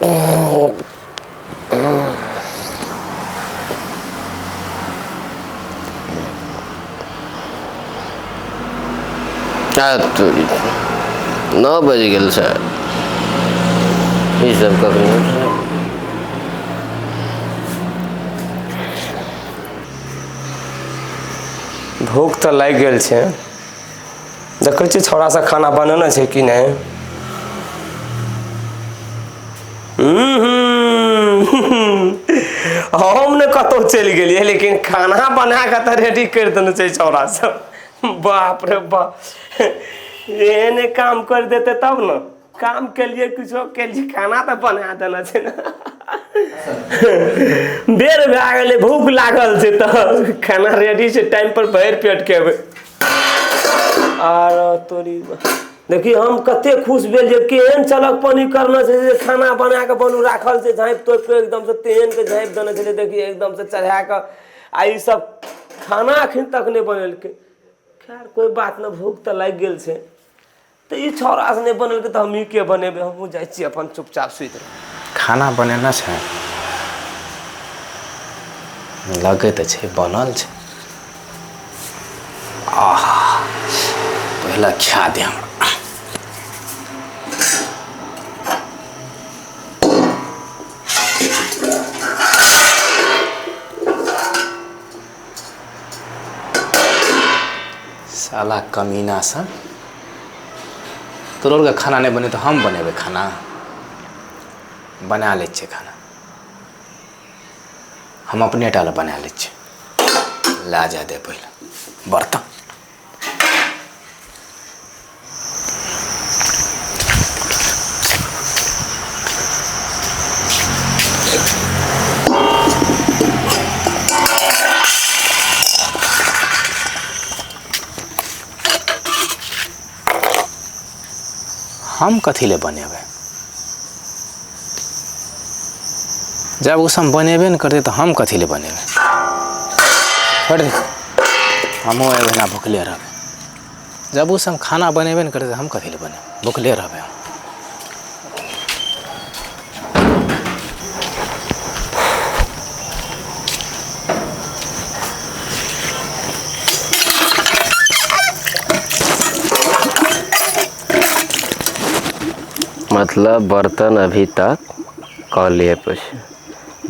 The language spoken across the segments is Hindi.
तो 9 बज गए सर। ये सब कखनी भूख तो लग गल छै। देखे छी थोड़ा सा खाना बनाना छै कि नहीं। हम ने कतौ चलि गेलिए लेकिन खाना बना के तो रेडी कर देने छै छौड़ा सब। बाप रे बाप एने काम कर देते तब न। काम के लिए कुछ के लिए खाना तो बना देना छै ना। बेर भए गेलै भूख लागल छै तो खाना रेडी छै टाइम पर भरि पेट खेबै। आर तोरी देखी हम कते खुश भेल जे केहन चलक पानी करना छै जे खाना बना के बनू राखल छै झाँपि तोपि के एकदम से तेहन के झाँपि देने छलै। देखिए एकदम से चढ़ा के आ ई सब खाना अखन तक नहीं बनेलकै। खैर कोई बात ना भूख तो लग गेल छै तो ई छौड़ा से नहीं बनेलकै तो हम के बनेबै। हमहूँ जाइ छी अपन चुपचाप सुति रह। खाना बनेना छै लगे तो छै बनल छै। आह पहले खा दे हमरा। साला कमीना सा तोर के खाना नहीं बने तो हम बनेबे खाना। बना ले छे खाना हम अपने टाल बना ले छे। ला जा दे पहले बर्तन। हम कथी ले बनेबे जब उस हम बनेबे न करते तो हम कथी ले बनेबे। छोड़ दे हमो एबे ना भूखले रहबे। जब उस हम खाना बनेबे न करते तो हम कथी ले बनेबे भूखले रहबे। मतलब बर्तन अभी तक कले पे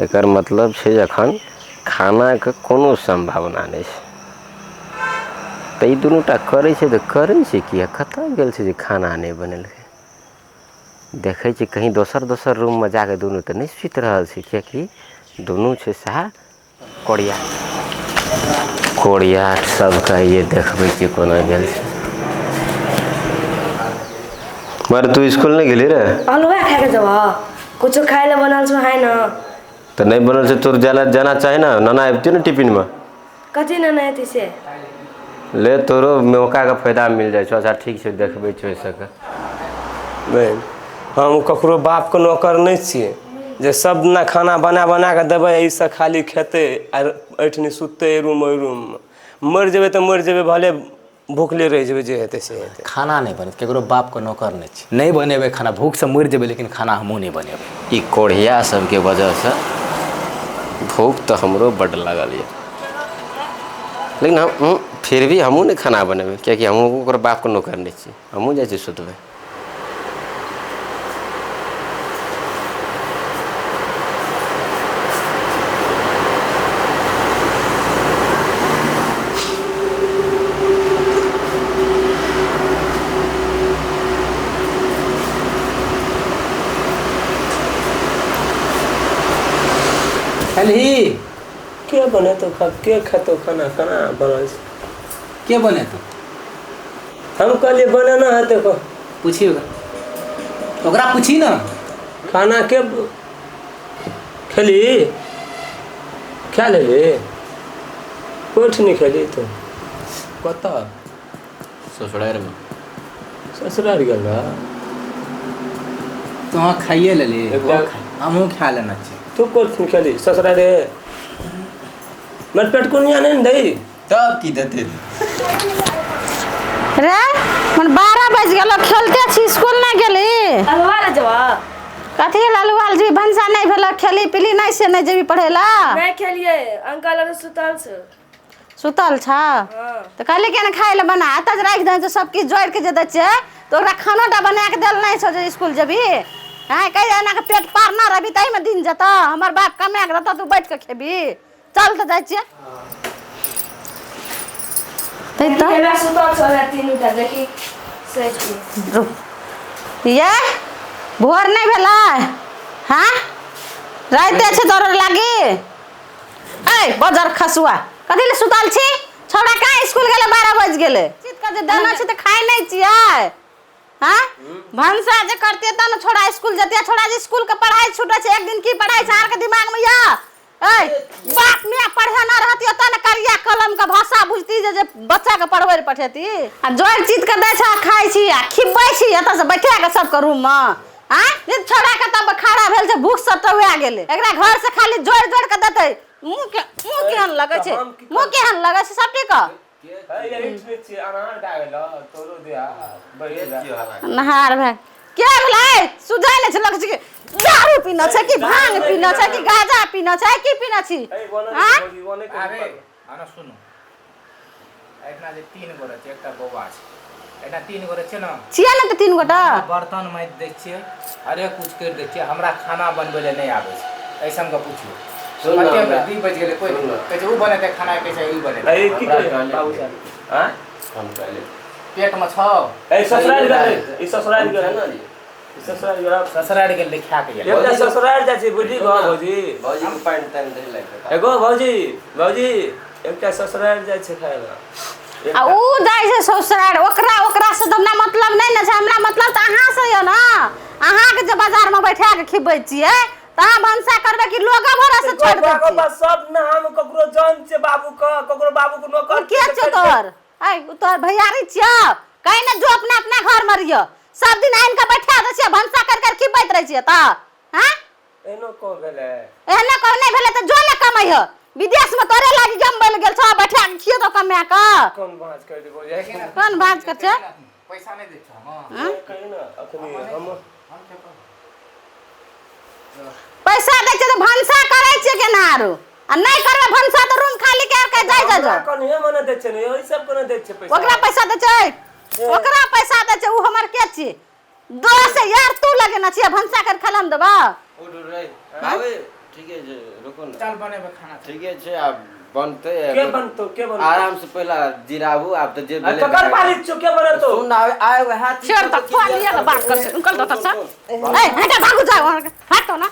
एकर मतलब छै जखन खाना के कोनो संभावना नहीं छै तो ई दुनूटा करे छै तो करे छै कि कतऽ गेल छै जे खाना नहीं बनेलकै। देखे छै कहीं दोसर रूम में जाके दुनू तो नहीं सुति रहल छै कियाकि दुनू छै सहा कोड़िया कोड़िया सबके ये देखबै कि कोना गेल छै। मारे तू स्कूल नहीं गेली रे। हलवा खा के जब कुछ खाए ले बनल छ है ना तो नहीं बनल से तोर जाना चाहे ना नाना आबती ना टिफिन में। कथी ना नहीं थी से ले तोरो मौका का फायदा मिल जाए। अच्छा ठीक है देखबै छै सके। बहन हम ककरो बाप के नौकर नहीं छिए जे सब ना खाना बना के देबै ई से खाली खेते आर ऐठनी सुतते रूम में मर जेबे तो मर जेबे भले भूखले रह जेबे जे हेते से हेते। खाना नहीं बने केकरो बाप के नौकर नहीं छी नहीं बनेबे खाना भूख से मर जेबे लेकिन खाना हमहू नहीं बनेबे। ई कोढ़िया सबके वजह से भूख तो हमरो बड़ लागल है लेकिन हम फिर भी हमहू नहीं खाना बनेबे क्योंकि हमहू ओकर बाप के नौकर नहीं छी। हमहू जाइ छी सुतबे। ही के बने तो के खेतो खाना खाना बनल छै के बने तो हम कहलिए बनाना है देखो पूछिएगा ओकरा पूछी ना खाना के खेली खा लेबे कुछ नहीं खेली तो कत ससुराल में ससुराल गेल रहा तो खाइए ले हमहू खा लेना चाहिए। तू कुछ नहीं खेली ससुराल रे मत पेट कोनिया नहीं दई तब की देते रे मन 12 बज गेल खेलते छी स्कूल नहीं गेली हलवा ले जब कथी लालूवाल जी भंसा नहीं भेल खेली पीली नहीं से नहीं जेबी पढ़े ला नहीं खेलिए अंकल और सुतल से सुतल छ तो कहले के ना खाए ला बना त राख दे तो सब की जोड़ के जे दे छे तो ओकरा खाना टा बना के देल नहीं छ जे स्कूल जेबी हां कह जाना के पेट पार ना रही तई में दिन जता हमर बाप कमा के रहता तू बैठ के खेबी चल त जाय छे तई त मेरा सुतल से तीनटा देखी सच ये भोर नहीं भेला हाँ राते छे तोर लागी ए बाजार खसुआ कथी ले सुतल छी छोड़ा का स्कूल गेले 12 बज गेले चित का जे दाना छी त खाई नहीं छियै हां भंसा जे करते त न छोड़ा स्कूल जतिया छोड़ा जे स्कूल के पढ़ाई छूटे छे एक दिन की पढ़ाई सार के दिमाग में या ए बाप में पढ़े ना रहती त न करिया कलम का भाषा बुझती जे बच्चा के पढ़बै पठेती आ जोर चित के दै छ खाई छी आ खिबै छी एत से बैठा के सब के रूम में हां ये छोड़ा के तब खड़ा भेल छे भूख सटवा गेले एकरा घर से खाली जोर जोर के देतै मुंह केहन लगे छे मुंह केहन लगे छे सब ठीक नहार भाई क्या भलाई सुझाय ने छलक छी दारू पीना छै कि भांग पीना छै कि गांजा पीना छै कि पीना छी हां अरे आना सुनो एकना जे 3 गोरे छै एकटा बौआ छै एना 3 गोरे छै ना छिया ने त 3 गोटा बर्तन माज दै छियै अरे कुछ कर दै छियै हमरा खाना बनबै ले नहीं आबै छै ऐसन का पूछियो सुन 2 बज गेले कोई कहै छै उ बनेते खाना कैसे ई बनेते ए की करे बाबू साहब हां हम कहले पेट में छ ए ससुराल गेले ई ससुराल गेले ना ससुराल गेले ससुराल गेले लिखा के गेले एकटा ससुराल जा छी बुझी गो भौजी भौजी के पानी तन दे लागे एगो भौजी एकटा ससुराल जाय छै खाए आ उ जाय छै ससुराल ओकरा से हमरा मतलब नहीं न छै हमरा मतलब त अहाँ से य ना अहाँ के जे बाजार में बैठा के खिबै छियै ता भंसा करबे कि लोग भरा से छोड़ दे बाबा सब नाम ककरो जान छै बाबू को नौकर के छै तोर आई तोर भैयारी छियै कहीं न जो अपना अपना घर में रियो सब दिन आइन के बैठा दे छियै भंसा कर खिबैत रह छियै त हां एनो को भेले एहने को नहीं भेले त जो ले कमाई हो विदेश में तोरे लागी गम्बल गेल छ बैठा के खियो तो कमा का कौन बात कर देबो जाय कौन बात कर छै पैसा नहीं दे छ हां कहीं ना अखनी हम पैसा दै छै त भंसा करै छै के ना आरो आ नहीं करबे भंसा त रूम खाली के जाय जा कोन हे मने दै छै ने ओइ सब कोन दै छै पैसा ओकरा पैसा दै छै ओकरा पैसा दै छै उ हमर के छी दो से यार तू लगे ना छियै भंसा कर खलम देबा उठ रे आवे ठीक है रुको ना चल बनेबे खाना ठीक है अब बनते के बनतो आराम से पहला जिराबू आप तो जे तो कर पाली छो के बनतो सुन आए हाथ शेर तक पालिया के बात कर से निकल दत से ए हटा भागू जा हटो ना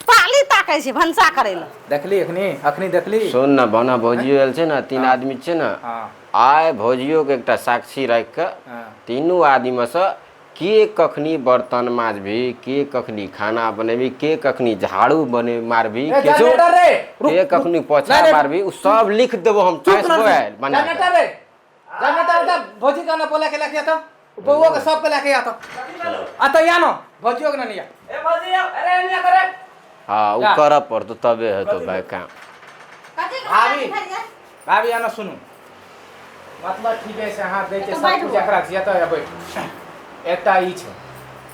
पाली ताकै छै भंसा करै ल देखली अखनी देखली सुन ना बना भौजियो आयल छै ना 3 आदमी छै ना हां आय भौजियो के एकटा साक्षी राख के तीनों आदमी में से के कखनी बर्तन माजबी के कखनी खाना बनेबी के कखनी झाड़ू बने मारबी के कखनी पोछा मारबी उ सब लिख देबो हम चॉइस होय बना जनरेटर भौजी का ना बोला के लेके आ तो बउवा के सब के लेके आ तो या न भौजियो के ना लिया ए भौजी अरे एने करे हां उ कर पड़तो तबे है तो भाई काम भाभी आना सुनु मतलब ठीक है से हाथ दे के सब कुछ एकरा छिया तो बैठ एकटा ई छै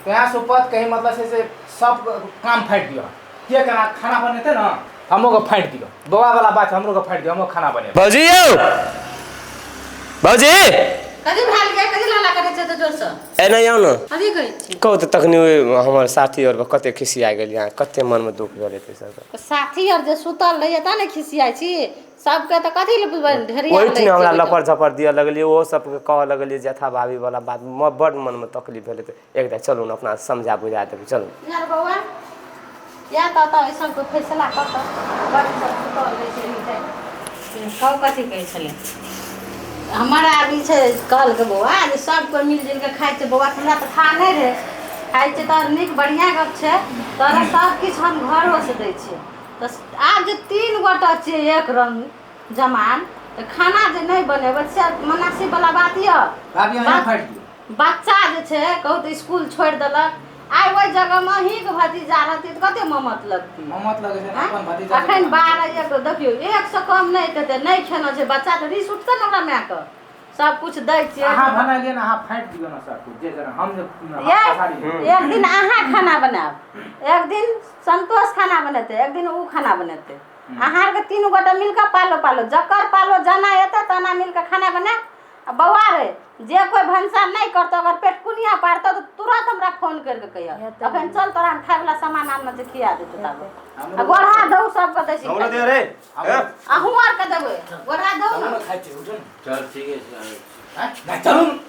तया सुपत कहीं मतलब से सब काम फाइट दियो के केना खाना बनेते ना हमो को फाइट दियो बवा वाला बात हमरो को फाइट दियो हमो खाना बने भौजी भौजी कदी भाल के कदी लाला करे छै त जोर से ए नहीं आओ ना अभी कहै छी कहू त तखनी हमर साथी और कते खिसिया गेल यहाँ कते मन में दुख भेल हेतै सब साथी और जे सुतल रहिए त ने खिसियाई छी सबके त कथि ले ढेरिया ओइ दिन हमरा लपर झपर दिया लगलिए ओ सब के कह लगलिए जथा भाभी वाला बात बड़ मन में तकलीफ भेल हेतै एकदा चलू ना अपना समझा बुझा देबै चलू यार बौआ या त ऐसा को फैसला कर त बड़ सब सुतल रहि छै कौ कथि कहै छले हमारा आदमी छै कहल के बौआ जे सब कोई मिल जुल के खाइ छै बौआ हमरा त खा नहीं रे खाइ छै त नीक बढ़िया गप छै तोरा सब किछ हम घरो से दै छियै तो आज 3 गोटा छै एक रंग जमान तो खाना जे नहीं बनेबे से मुनासिब वाला बात य भाभी यहाँ फाइट दियो बच्चा जे छै कहू तो स्कूल छोड़ देलक आइ ओइ जगह में ही के भतीजा रहती त कते ममत लगती ममत लगे छै अपन भतीजा अखन 12 एक देखियो 1 से कम नहीं देते नहीं खेना छै बच्चा त रिस उठते न हमरा माय के सब कुछ दै छियै अहाँ बना लिए ना, अहाँ फाटि दियौ ना सब कुछ, जे जेना हम जे एक दिन अहाँ खाना बनाब, एक दिन संतोष खाना बनेते, एक दिन ऊ खाना बनेते। अहाँ के तीनू गोटा मिलकर पालो जकर पालो जना एते तना मिलकर खाना बना। आ बौआ रे, जे कोई भंसा नहीं करतो, अगर पेटकुनिया पारतो तो तुरंत हमरा फोन करके कहिया, अखन चल तोरा हम खाय वाला सामान आनना से खिया देते। तब आ गोढ़ा दऊ सब के देसी हमरा दे रे अहूँ आर के देबै गोढ़ा दऊ ना। खाइ छी, उठो न। चल ठीक है हैं? ना चलू न।